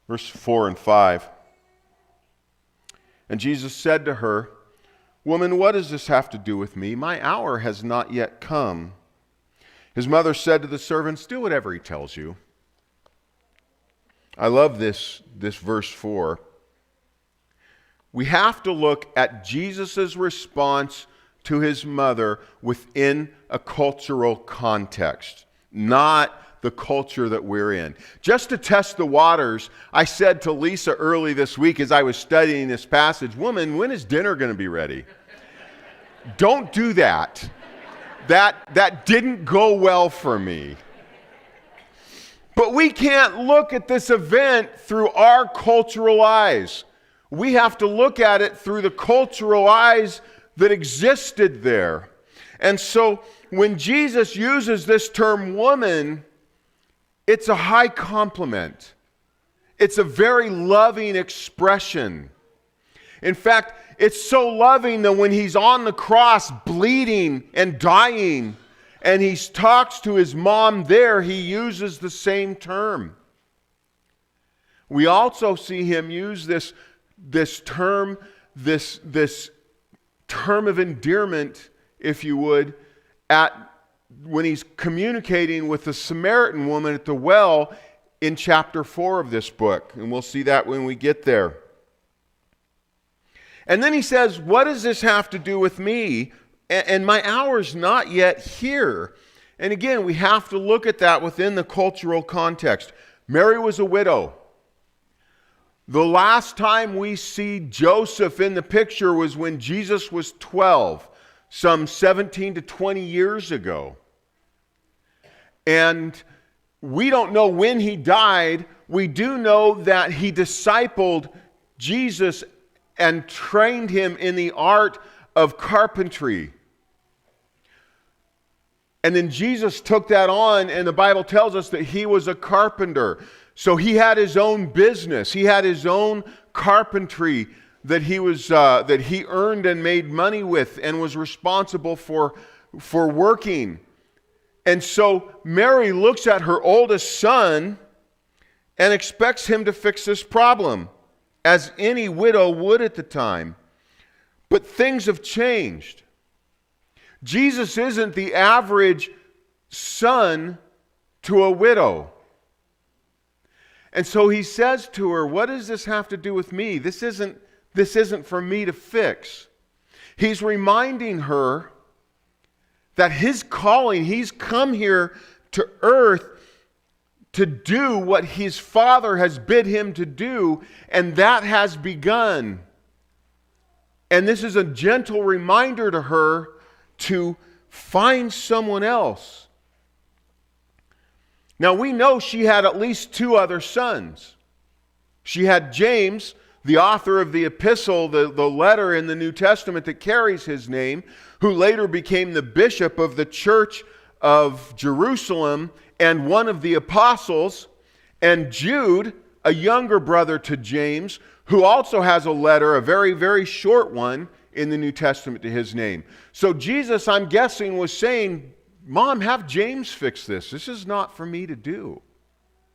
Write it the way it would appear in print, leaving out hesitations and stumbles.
Verse 4 and 5. And Jesus said to her, "Woman, what does this have to do with me? My hour has not yet come." His mother said to the servants, "Do whatever he tells you." I love this verse 4. We have to look at Jesus' response to his mother within a cultural context, not the culture that we're in. Just to test the waters, I said to Lisa early this week as I was studying this passage, "Woman, when is dinner going to be ready?" Don't do that. That didn't go well for me. But we can't look at this event through our cultural eyes. We have to look at it through the cultural eyes that existed there. And so when Jesus uses this term woman, it's a high compliment. It's a very loving expression. In fact, it's so loving that when he's on the cross bleeding and dying, and he talks to his mom there, he uses the same term. We also see him use this term of endearment, if you would, when he's communicating with the Samaritan woman at the well in chapter 4 of this book. And we'll see that when we get there. And then he says, "What does this have to do with me? And my hour's not yet here." And again, we have to look at that within the cultural context. Mary was a widow. The last time we see Joseph in the picture was when Jesus was 12, some 17 to 20 years ago. And we don't know when he died. We do know that he discipled Jesus and trained him in the art of carpentry. And then Jesus took that on, and the Bible tells us that he was a carpenter. So he had his own business. He had his own carpentry that he earned and made money with and was responsible for working. And so Mary looks at her oldest son and expects him to fix this problem, as any widow would at the time. But things have changed. Jesus isn't the average son to a widow. And so he says to her, "What does this have to do with me? This isn't for me to fix." He's reminding her that his calling, he's come here to earth to do what his Father has bid him to do, and that has begun. And this is a gentle reminder to her to find someone else. Now we know she had at least 2 other sons. She had James, the author of the epistle, the letter in the New Testament that carries his name, who later became the bishop of the church of Jerusalem and one of the apostles, and Jude, a younger brother to James, who also has a letter, a very, very short one, in the New Testament to his name. So Jesus, I'm guessing, was saying, "Mom, have James fix this. This is not for me to do."